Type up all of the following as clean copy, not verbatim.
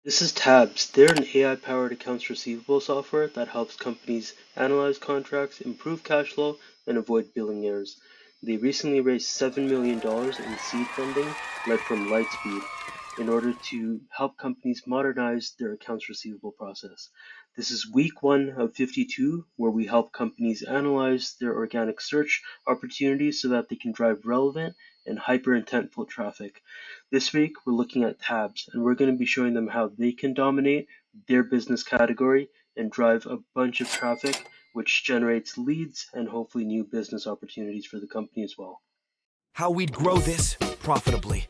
This is Tabs. They're an AI-powered accounts receivable software that helps companies analyze contracts, improve cash flow, and avoid billing errors. They recently raised $7 million in seed funding led from Lightspeed in order to help companies modernize their accounts receivable process. This is week 1 of 52, where we help companies analyze their organic search opportunities so that they can drive relevant and hyper-intentful traffic. This week, we're looking at tabs, and we're going to be showing them how they can dominate their business category and drive a bunch of traffic, which generates leads and hopefully new business opportunities for the company as well. How we'd grow this profitably.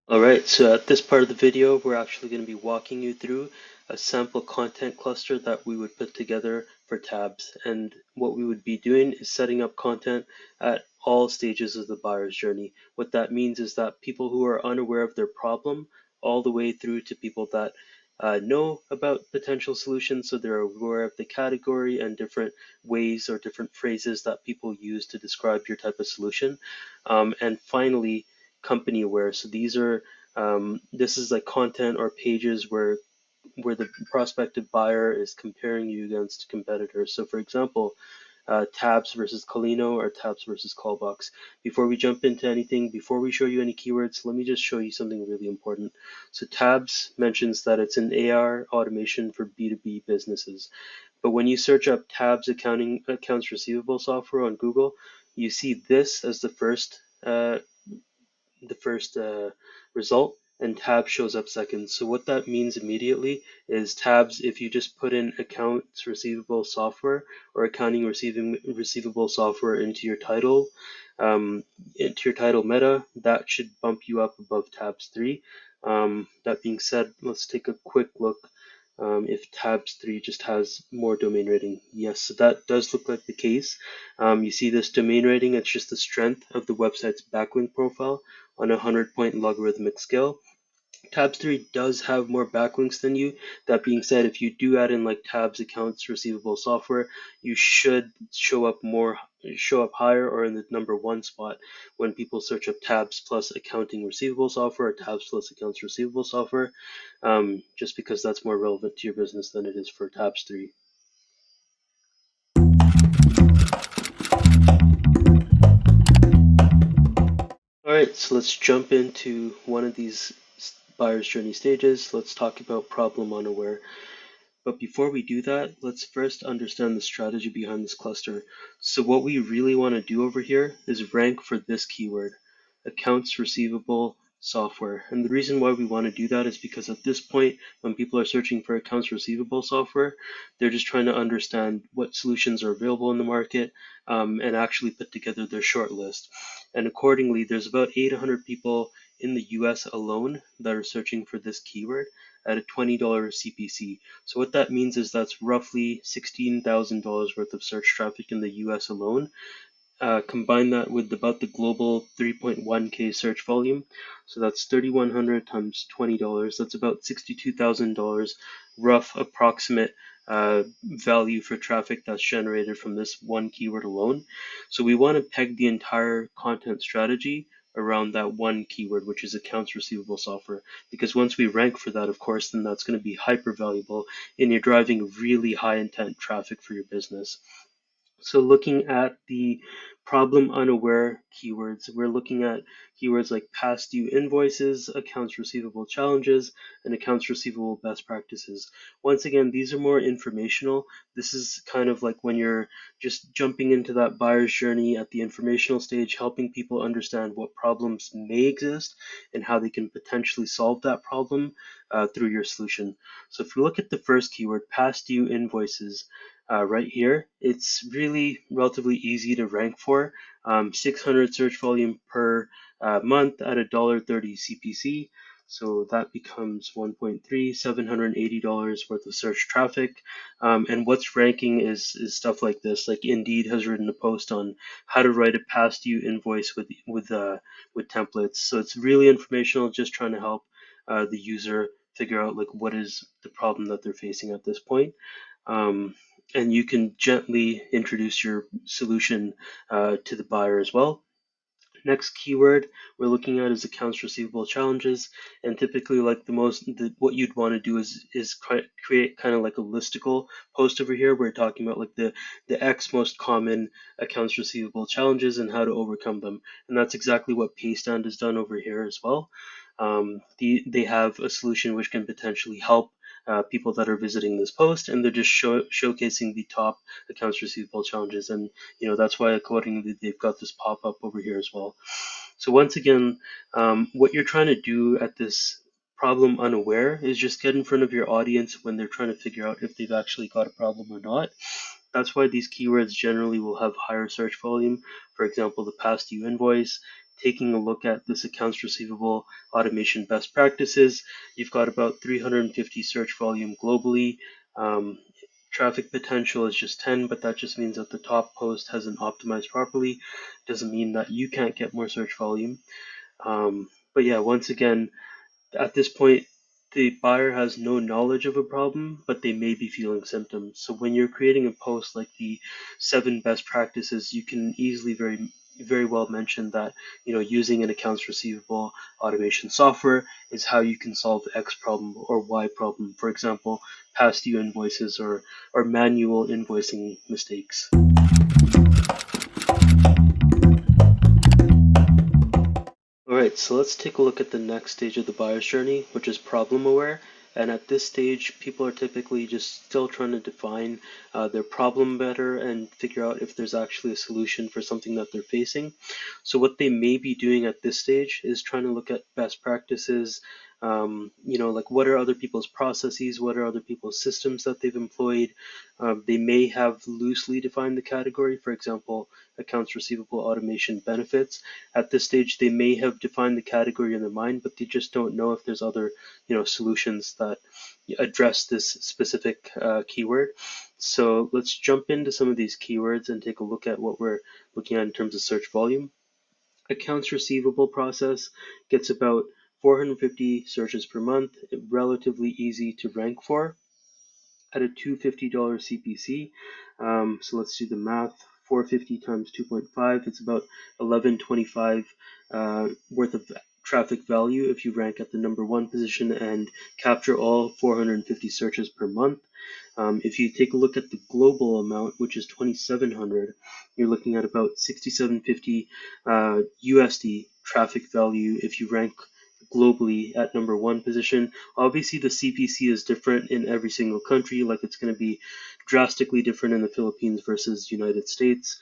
Alright, so at this part of the video, we're actually going to be walking you through a sample content cluster that we would put together for tabs. And what we would be doing is setting up content at all stages of the buyer's journey. What that means is that people who are unaware of their problem, all the way through to people that know about potential solutions, so they're aware of the category and different ways or different phrases that people use to describe your type of solution. And finally, company aware. So these are this is like content or pages where the prospective buyer is comparing you against competitors. So for example, tabs versus Colino or tabs versus Callbox. Before we jump into anything, before we show you any keywords, let me just show you something really important. So tabs mentions that it's an AR automation for B2B businesses. But when you search up tabs accounts receivable software on Google, you see this as the first result, and tabs shows up second. So what that means immediately is tabs, if you just put in accounts receivable software or receivable software into your title meta, that should bump you up above tabs 3. That being said, let's take a quick look if tabs 3 just has more domain rating. Yes, so that does look like the case. You see this domain rating, it's just the strength of the website's backlink profile on a 100-point logarithmic scale. Tabs 3 does have more backlinks than you. That being said, if you do add in like tabs accounts receivable software, you should show up higher or in the number 1 spot when people search up tabs plus accounting receivable software or tabs plus accounts receivable software, just because that's more relevant to your business than it is for tabs 3. All right, so let's jump into one of these buyer's journey stages. Let's talk about problem unaware. But before we do that, let's first understand the strategy behind this cluster. So what we really want to do over here is rank for this keyword, accounts receivable software. And the reason why we want to do that is because at this point, when people are searching for accounts receivable software, they're just trying to understand what solutions are available in the market, and actually put together their short list. And accordingly, there's about 800 people in the US alone that are searching for this keyword at a $20 CPC. So what that means is that's roughly $16,000 worth of search traffic in the US alone. Combine that with about the global 3.1K search volume. So that's 3,100 times $20. That's about $62,000 rough approximate value for traffic that's generated from this one keyword alone. So we want to peg the entire content strategy around that one keyword, which is accounts receivable software. Because once we rank for that, of course, then that's going to be hyper valuable and you're driving really high intent traffic for your business. So looking at the problem unaware keywords, we're looking at keywords like past due invoices, accounts receivable challenges, and accounts receivable best practices. Once again, these are more informational. This is kind of like when you're just jumping into that buyer's journey at the informational stage, helping people understand what problems may exist and how they can potentially solve that problem through your solution. So if we look at the first keyword, past due invoices, right here, it's really relatively easy to rank for. 600 search volume per month at $1.30 CPC. So that becomes $1.3, $780 worth of search traffic. And what's ranking is stuff like this. Like Indeed has written a post on how to write a past due invoice with templates. So it's really informational, just trying to help the user figure out like what is the problem that they're facing at this point. And you can gently introduce your solution to the buyer as well. Next keyword we're looking at is accounts receivable challenges, and typically like what you'd want to do is create kind of like a listicle post over here. We're talking about like the X most common accounts receivable challenges and how to overcome them, and that's exactly what Paystand has done over here as well. They have a solution which can potentially help people that are visiting this post, and they're just showcasing the top accounts receivable challenges, and that's why accordingly they've got this pop up over here as well. So once again, what you're trying to do at this problem unaware is just get in front of your audience when they're trying to figure out if they've actually got a problem or not. That's why these keywords generally will have higher search volume. For example, the past due invoice, taking a look at this accounts receivable automation best practices, you've got about 350 search volume globally. Um, Traffic potential is just 10, but that just means that the top post hasn't optimized properly. Doesn't mean that you can't get more search volume. But yeah, once again, at this point, the buyer has no knowledge of a problem, but they may be feeling symptoms. So when you're creating a post like the 7 best practices, you can easily very well mention that using an accounts receivable automation software is how you can solve X problem or Y problem. For example, past due invoices or manual invoicing mistakes. All right, so let's take a look at the next stage of the buyer's journey, which is problem aware. And at this stage, people are typically just still trying to define their problem better and figure out if there's actually a solution for something that they're facing. So what they may be doing at this stage is trying to look at best practices, like what are other people's processes, what are other people's systems that they've employed. They may have loosely defined the category, for example, accounts receivable automation benefits. At this stage, they may have defined the category in their mind, but they just don't know if there's other, solutions that address this specific keyword. So let's jump into some of these keywords and take a look at what we're looking at in terms of search volume. Accounts receivable process gets about 450 searches per month, relatively easy to rank for at a $250 CPC. So let's do the math. 450 times 2.5, it's about 1125 worth of traffic value if you rank at the #1 position and capture all 450 searches per month. If you take a look at the global amount, which is 2,700, you're looking at about 6,750 USD traffic value if you rank globally at #1 position. Obviously, the CPC is different in every single country. Like it's going to be drastically different in the Philippines versus United States.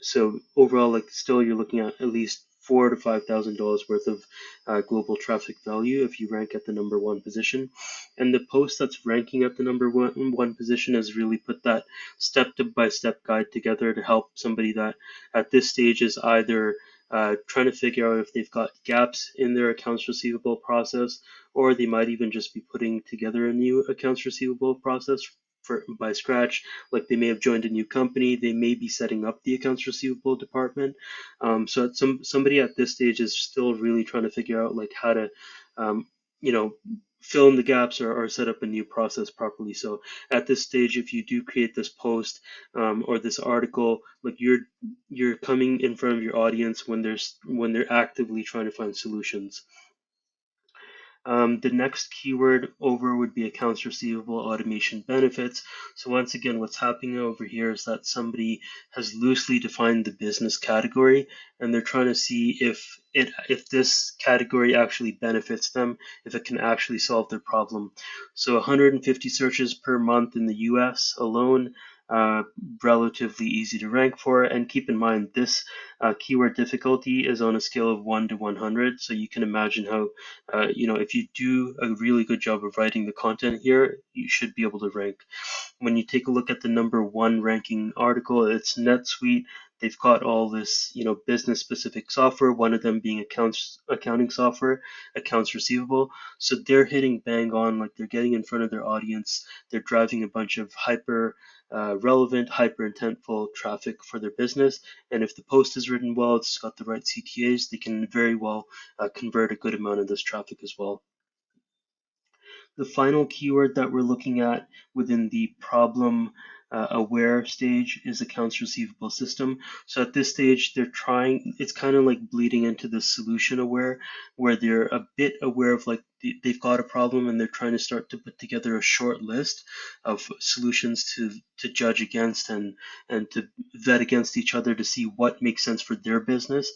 So overall, like still, you're looking at least $4,000 to $5,000 worth of global traffic value if you rank at the #1 position. And the post that's ranking at the #1 position has really put that step-by-step guide together to help somebody that at this stage is either trying to figure out if they've got gaps in their accounts receivable process, or they might even just be putting together a new accounts receivable process by scratch. Like they may have joined a new company, they may be setting up the accounts receivable department. So somebody at this stage is still really trying to figure out like how to, um, you know, fill in the gaps or set up a new process properly. So at this stage, if you do create this post or this article, like you're coming in front of your audience when they're actively trying to find solutions. The next keyword over would be accounts receivable automation benefits. So once again, what's happening over here is that somebody has loosely defined the business category, and they're trying to see if this category actually benefits them, if it can actually solve their problem. So 150 searches per month in the US alone, uh, relatively easy to rank for. And keep in mind, this keyword difficulty is on a scale of 1 to 100. So you can imagine how, if you do a really good job of writing the content here, you should be able to rank. When you take a look at the #1 ranking article, it's NetSuite. They've got all this, business specific software, one of them being accounting software, accounts receivable. So they're hitting bang on, like they're getting in front of their audience. They're driving a bunch of hyper relevant, hyper intentful traffic for their business. And if the post is written well, it's got the right CTAs, they can very well convert a good amount of this traffic as well. The final keyword that we're looking at within the problem aware stage is accounts receivable system. So at this stage, they're trying, it's kind of like bleeding into the solution aware, where they're a bit aware of like they've got a problem and they're trying to start to put together a short list of solutions to judge against and to vet against each other to see what makes sense for their business.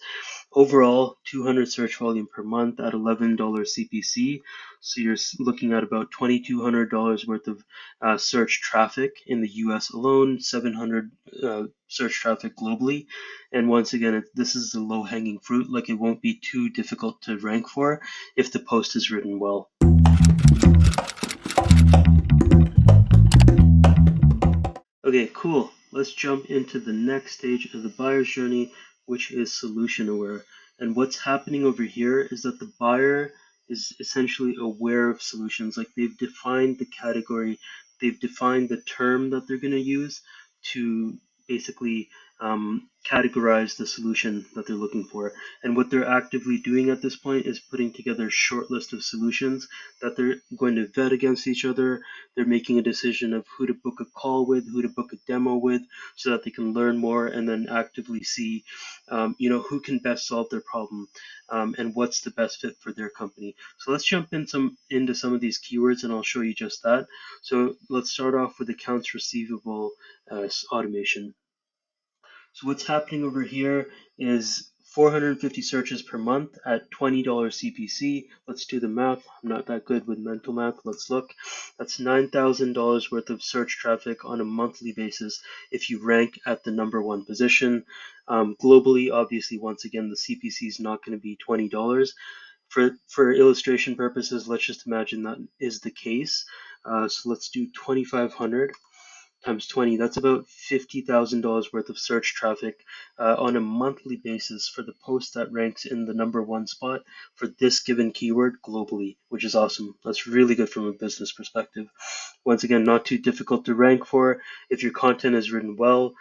Overall, 200 search volume per month at $11 CPC. So you're looking at about $2,200 worth of search traffic in the US alone, 700 search traffic globally. And once again, this is the low hanging fruit. Like it won't be too difficult to rank for if the post is written well. Okay, cool. Let's jump into the next stage of the buyer's journey, which is solution aware. And what's happening over here is that the buyer is essentially aware of solutions. Like they've defined the category, they've defined the term that they're going to use to basically categorize the solution that they're looking for. And what they're actively doing at this point is putting together a short list of solutions that they're going to vet against each other. They're making a decision of who to book a call with, who to book a demo with, so that they can learn more and then actively see, who can best solve their problem and what's the best fit for their company. So let's jump into some of these keywords and I'll show you just that. So let's start off with accounts receivable automation. So what's happening over here is 450 searches per month at $20 CPC. Let's do the math. I'm not that good with mental math. Let's look. That's $9,000 worth of search traffic on a monthly basis if you rank at the #1 position. Globally, obviously, once again, the CPC is not going to be $20. For illustration purposes, let's just imagine that is the case. So let's do 2,500 times 20, that's about $50,000 worth of search traffic on a monthly basis for the post that ranks in the #1 spot for this given keyword globally, which is awesome. That's really good from a business perspective. Once again, not too difficult to rank for. If your content is written well,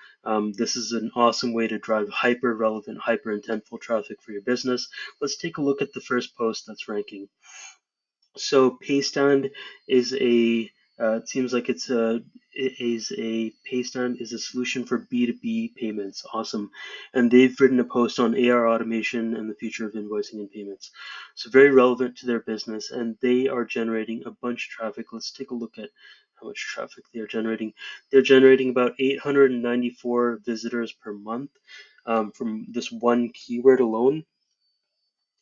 this is an awesome way to drive hyper relevant, hyper intentful traffic for your business. Let's take a look at the first post that's ranking. So Paystand is it seems like Paystand is a solution for B2B payments. Awesome. And they've written a post on AR automation and the future of invoicing and payments. So very relevant to their business, and they are generating a bunch of traffic. Let's take a look at how much traffic they are generating. They're generating about 894 visitors per month from this one keyword alone,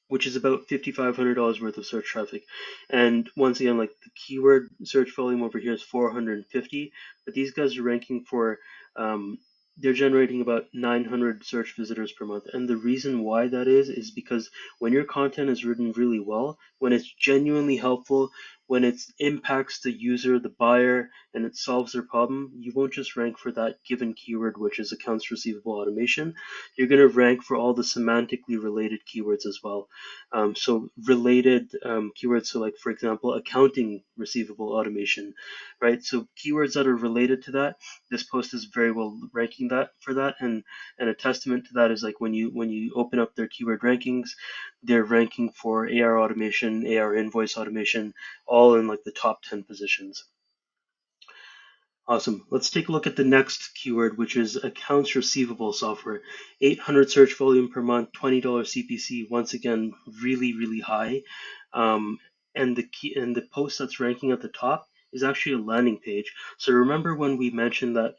which is about $5,500 worth of search traffic. And once again, like the keyword search volume over here is 450, but these guys are ranking for, they're generating about 900 search visitors per month. And the reason why that is because when your content is written really well, when it's genuinely helpful, when it impacts the user, the buyer, and it solves their problem, you won't just rank for that given keyword, which is accounts receivable automation. You're going to rank for all the semantically related keywords as well. So related keywords, so like for example, accounting receivable automation, right? So keywords that are related to that, this post is very well ranking that for that, and a testament to that is like when you open up their keyword rankings, they're ranking for AR automation, AR invoice automation, all in like the top 10 positions. Awesome. Let's take a look at the next keyword, which is accounts receivable software. 800 search volume per month, $20 CPC. Once again, really, really high. And the post that's ranking at the top is actually a landing page. So remember when we mentioned that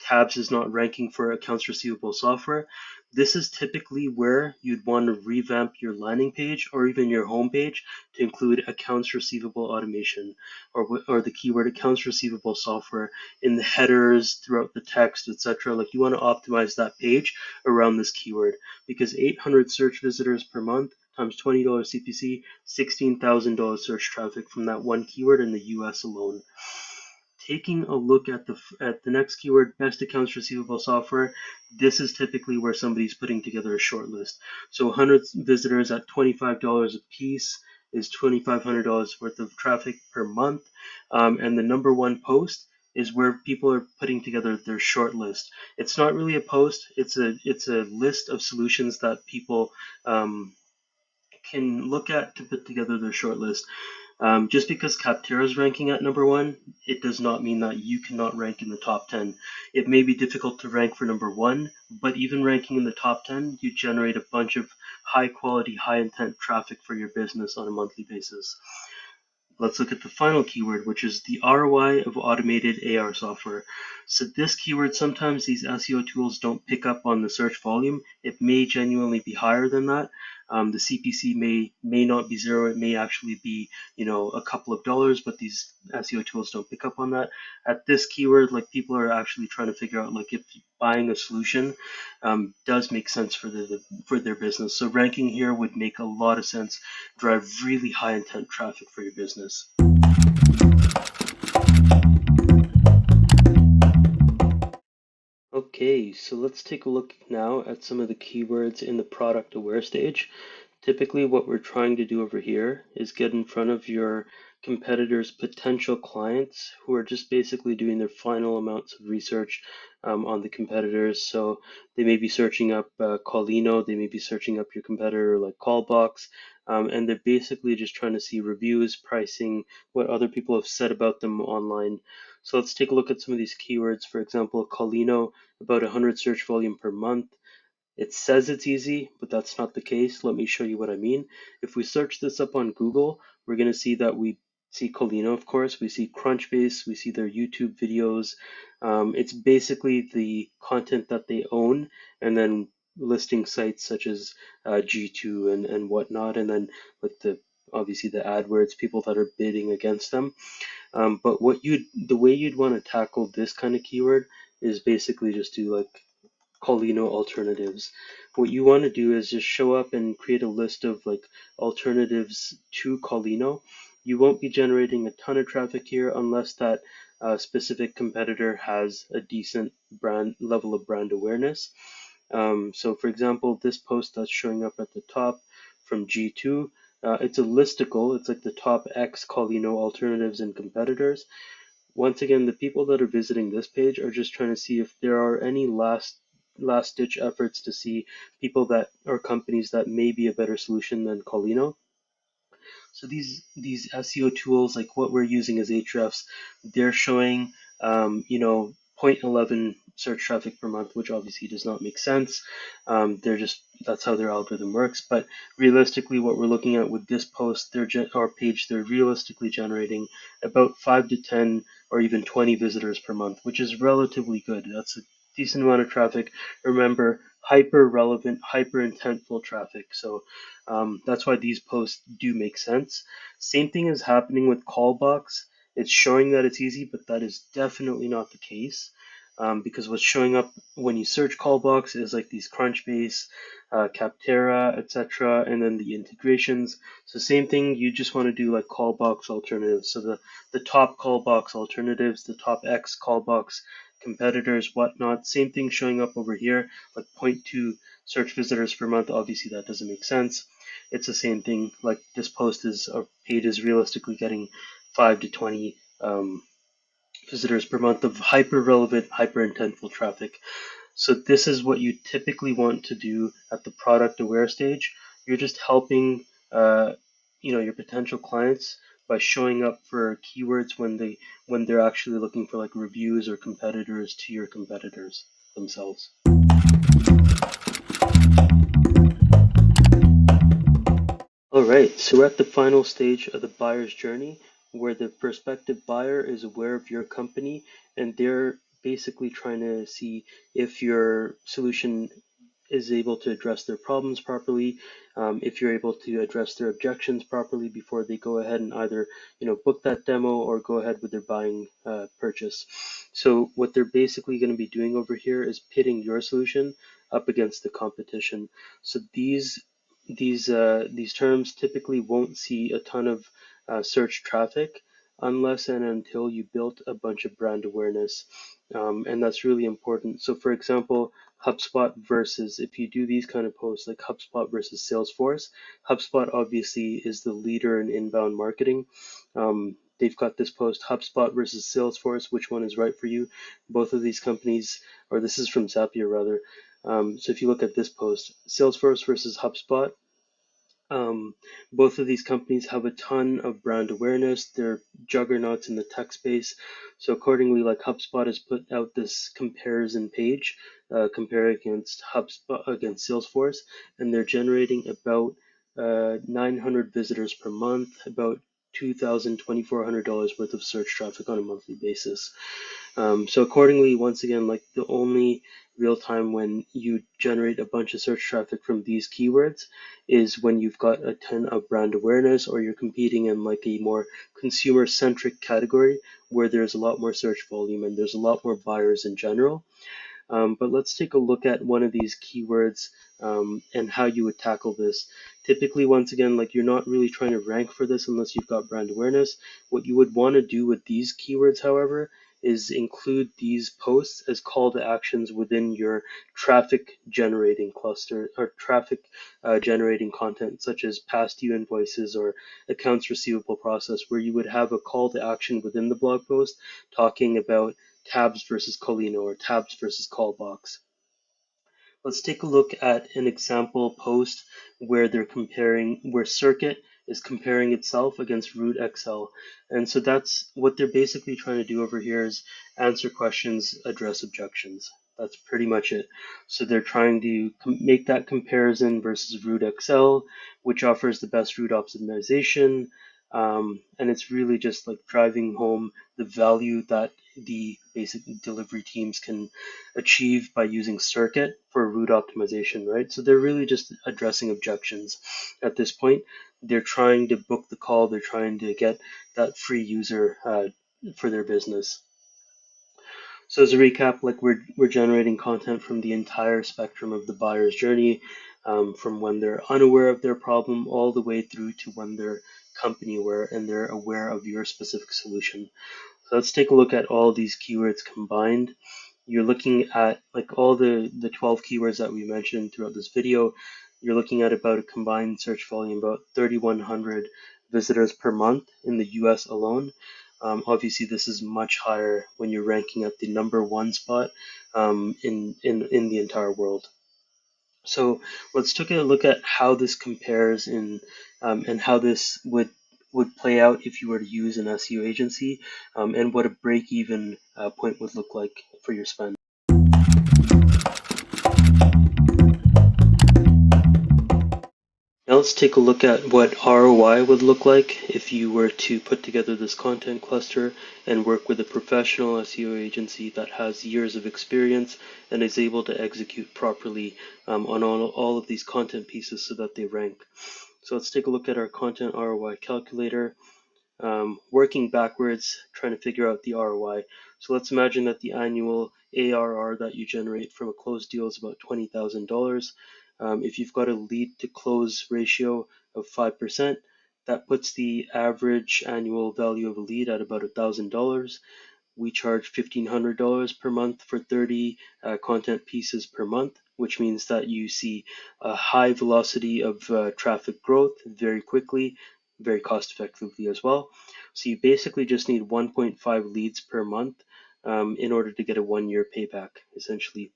tabs is not ranking for accounts receivable software? This is typically where you'd want to revamp your landing page or even your home page to include accounts receivable automation or the keyword accounts receivable software in the headers, throughout the text, etc. Like you want to optimize that page around this keyword because 800 search visitors per month times $20 CPC, $16,000 search traffic from that one keyword in the US alone. Taking a look at the next keyword, best accounts receivable software, this is typically where somebody's putting together a short list. So 100 visitors at $25 a piece is $2,500 worth of traffic per month, and the #1 post is where people are putting together their short list. It's not really a post; it's a list of solutions that people can look at to put together their short list. Just because Capterra is ranking at number one, it does not mean that you cannot rank in the top 10. It may be difficult to rank for number one, but even ranking in the top 10, you generate a bunch of high quality, high intent traffic for your business on a monthly basis. Let's look at the final keyword, which is the ROI of automated AR software. So this keyword, sometimes these SEO tools don't pick up on the search volume. It may genuinely be higher than that. The CPC may not be zero. It may actually be, a couple of dollars, but these SEO tools don't pick up on that. At this keyword, like, people are actually trying to figure out, like, if buying a solution does make sense for their business. So ranking here would make a lot of sense, drive really high intent traffic for your business. Okay, so let's take a look now at some of the keywords in the product aware stage. Typically, what we're trying to do over here is get in front of your competitors' potential clients who are just basically doing their final amounts of research on the competitors. So they may be searching up Callino, they may be searching up your competitor like Callbox, and they're basically just trying to see reviews, pricing, what other people have said about them online. So let's take a look at some of these keywords. For example, Callino, about 100 search volume per month. It says it's easy, but that's not the case. Let me show you what I mean. If we search this up on Google, we're going to see that we see Colino, of course. We see Crunchbase. We see their YouTube videos. It's basically the content that they own, and then listing sites such as G2 and whatnot, and then with obviously the AdWords, people that are bidding against them. But the way you'd want to tackle this kind of keyword is basically just do like Colino alternatives. What you want to do is just show up and create a list of like alternatives to Colino. You won't be generating a ton of traffic here unless that specific competitor has a decent brand level of brand awareness. So for example, this post that's showing up at the top from G2, it's a listicle. It's like the top X Colino alternatives and competitors. Once again, the people that are visiting this page are just trying to see if there are any last ditch efforts to see people that or companies that may be a better solution than Colino. So these SEO tools, like what we're using as Ahrefs, they're showing you know, 0.11 search traffic per month, which obviously does not make sense. They're just That's how their algorithm works. But realistically, what we're looking at with this post, our page, they're realistically generating about 5 to 10 or even 20 visitors per month, which is relatively good. That's a decent amount of traffic. Remember, hyper relevant, hyper intentful traffic. So that's why these posts do make sense. Same thing is happening with Callbox. It's showing that it's easy, but that is definitely not the case. Because what's showing up when you search Callbox is like these Crunchbase, Capterra, etc., and then the integrations. So same thing, you just want to do like Callbox alternatives. So the top Callbox alternatives, the top X Callbox competitors, whatnot. Same thing showing up over here, like 0.2 search visitors per month. Obviously, that doesn't make sense. It's the same thing. Like this post is, our page is realistically getting 5 to 20 visitors per month of hyper relevant, hyper intentful traffic. So this is what you typically want to do at the product aware stage. You're just helping, your potential clients by showing up for keywords when they're actually looking for like reviews or competitors to your competitors themselves. All right, so we're at the final stage of the buyer's journey where the prospective buyer is aware of your company and they're basically trying to see if your solution is able to address their problems properly, if you're able to address their objections properly before they go ahead and either book that demo or go ahead with their buying purchase. So what they're basically going to be doing over here is pitting your solution up against the competition. So these terms typically won't see a ton of search traffic unless and until you built a bunch of brand awareness. And that's really important. So for example, HubSpot versus, if you do these kind of posts like HubSpot versus Salesforce, HubSpot obviously is the leader in inbound marketing. They've got this post, HubSpot versus Salesforce, which one is right for you? Both of these companies, or this is from Zapier rather. So if you look at this post, Salesforce versus HubSpot, Um, Both of these companies have a ton of brand awareness. They're juggernauts in the tech space. So accordingly, like HubSpot has put out this comparison page, compare against HubSpot against Salesforce, and they're generating about 900 visitors per month, about $2,000 to $2,400 worth of search traffic on a monthly basis. So accordingly, once again, like the only real time when you generate a bunch of search traffic from these keywords is when you've got a ton of brand awareness or you're competing in like a more consumer centric category where there's a lot more search volume and there's a lot more buyers in general. But let's take a look at one of these keywords and how you would tackle this. Typically, once again, like you're not really trying to rank for this unless you've got brand awareness. What you would want to do with these keywords, however, is include these posts as call to actions within your traffic generating cluster or traffic generating content, such as past due invoices or accounts receivable process, where you would have a call to action within the blog post talking about tabs versus Colino or tabs versus callbox. Let's take a look at an example post where where Circuit is comparing itself against Root XL. And so that's what they're basically trying to do over here is answer questions, address objections. That's pretty much it. So they're trying to make that comparison versus Root XL, which offers the best route optimization. And it's really just like driving home the value that the basic delivery teams can achieve by using Circuit for route optimization, right? So they're really just addressing objections at this point. They're trying to book the call, they're trying to get that free user for their business. So as a recap, like we're generating content from the entire spectrum of the buyer's journey, from when they're unaware of their problem all the way through to when they're company aware and they're aware of your specific solution. So let's take a look at all these keywords combined. You're looking at like all the 12 keywords that we mentioned throughout this video. You're looking at about a combined search volume, about 3,100 visitors per month in the US alone. Obviously, this is much higher when you're ranking at the number 1 spot in the entire world. So let's take a look at how this compares and how this would play out if you were to use an SEO agency and what a break-even point would look like for your spend. Now let's take a look at what ROI would look like if you were to put together this content cluster and work with a professional SEO agency that has years of experience and is able to execute properly on all of these content pieces so that they rank. So let's take a look at our content ROI calculator. Working backwards, trying to figure out the ROI. So let's imagine that the annual ARR that you generate from a closed deal is about $20,000. If you've got a lead to close ratio of 5%, that puts the average annual value of a lead at about $1,000. We charge $1,500 per month for 30 content pieces per month, which means that you see a high velocity of traffic growth very quickly, very cost effectively as well. So you basically just need 1.5 leads per month in order to get a 1 year payback, essentially.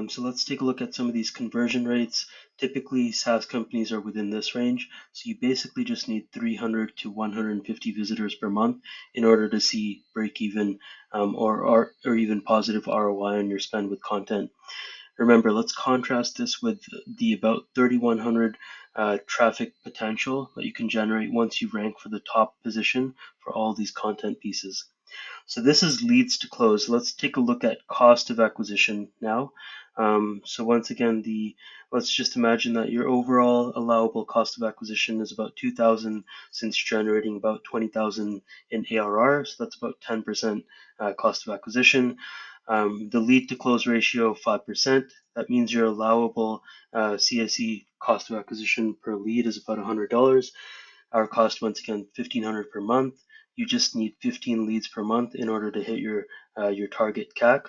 So let's take a look at some of these conversion rates. Typically, SaaS companies are within this range. So you basically just need 300 to 150 visitors per month in order to see break even or even positive ROI on your spend with content. Remember, let's contrast this with the about 3,100 traffic potential that you can generate once you rank for the top position for all these content pieces. So this is leads to close. Let's take a look at cost of acquisition now. So once again, let's just imagine that your overall allowable cost of acquisition is about 2,000 since generating about 20,000 in ARR. So that's about 10% cost of acquisition. The lead to close ratio of 5%. That means your allowable CSE cost of acquisition per lead is about $100. Our cost, once again, $1,500 per month. You just need 15 leads per month in order to hit your target CAC.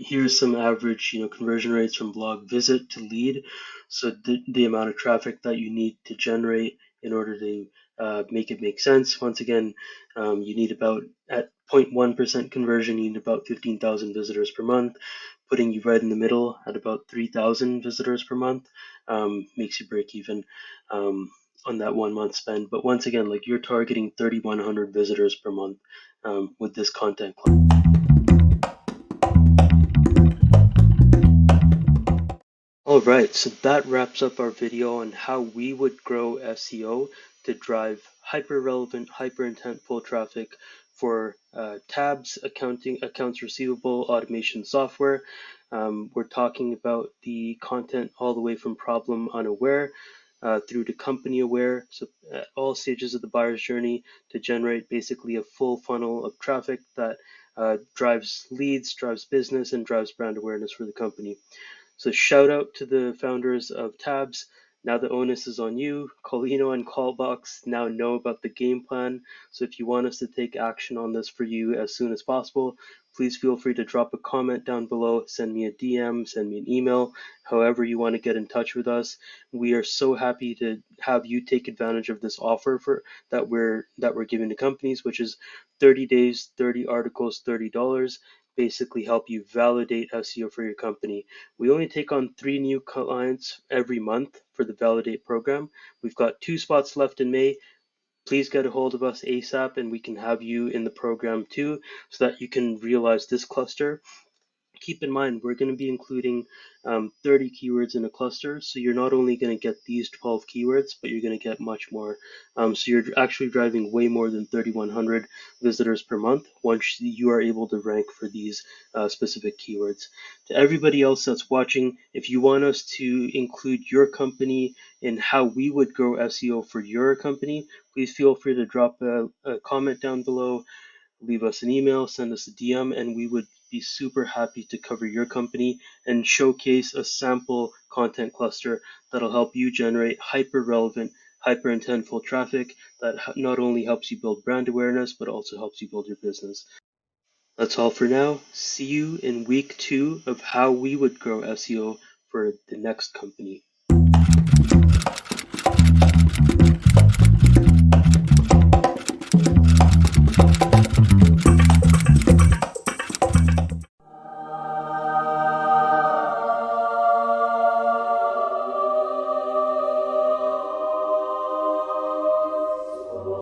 Here's some average, conversion rates from blog visit to lead. So the amount of traffic that you need to generate in order to make it make sense. Once again, you need about at 0.1% conversion, you need about 15,000 visitors per month. putting you right in the middle at about 3,000 visitors per month, makes you break even um, on that 1 month spend. But once again, like you're targeting 3,100 visitors per month with this content. All right, so that wraps up our video on how we would grow SEO to drive hyper relevant, hyper intentful traffic for tabs, accounting, accounts receivable, automation software. We're talking about the content all the way from problem unaware through to company aware, so at all stages of the buyer's journey to generate basically a full funnel of traffic that drives leads, drives business, and drives brand awareness for the company. So shout out to the founders of Tabs. Now the onus is on you. Colino and Callbox now know about the game plan. So if you want us to take action on this for you as soon as possible, please feel free to drop a comment down below, send me a DM, send me an email, however you want to get in touch with us. We are so happy to have you take advantage of this offer for that we're giving to companies, which is 30 days, 30 articles, $30. Basically help you validate SEO for your company. We only take on 3 new clients every month for the Validate program. We've got 2 spots left in May. Please get a hold of us ASAP and we can have you in the program too so that you can realize this cluster. Keep in mind, we're going to be including 30 keywords in a cluster. So you're not only going to get these 12 keywords, but you're going to get much more. So you're actually driving way more than 3,100 visitors per month once you are able to rank for these specific keywords. To everybody else that's watching, if you want us to include your company in how we would grow SEO for your company, please feel free to drop a comment down below, leave us an email, send us a DM, and we would be super happy to cover your company and showcase a sample content cluster that'll help you generate hyper relevant, hyper intentful traffic that not only helps you build brand awareness, but also helps you build your business. That's all for now. See you in week 2 of how we would grow SEO for the next company.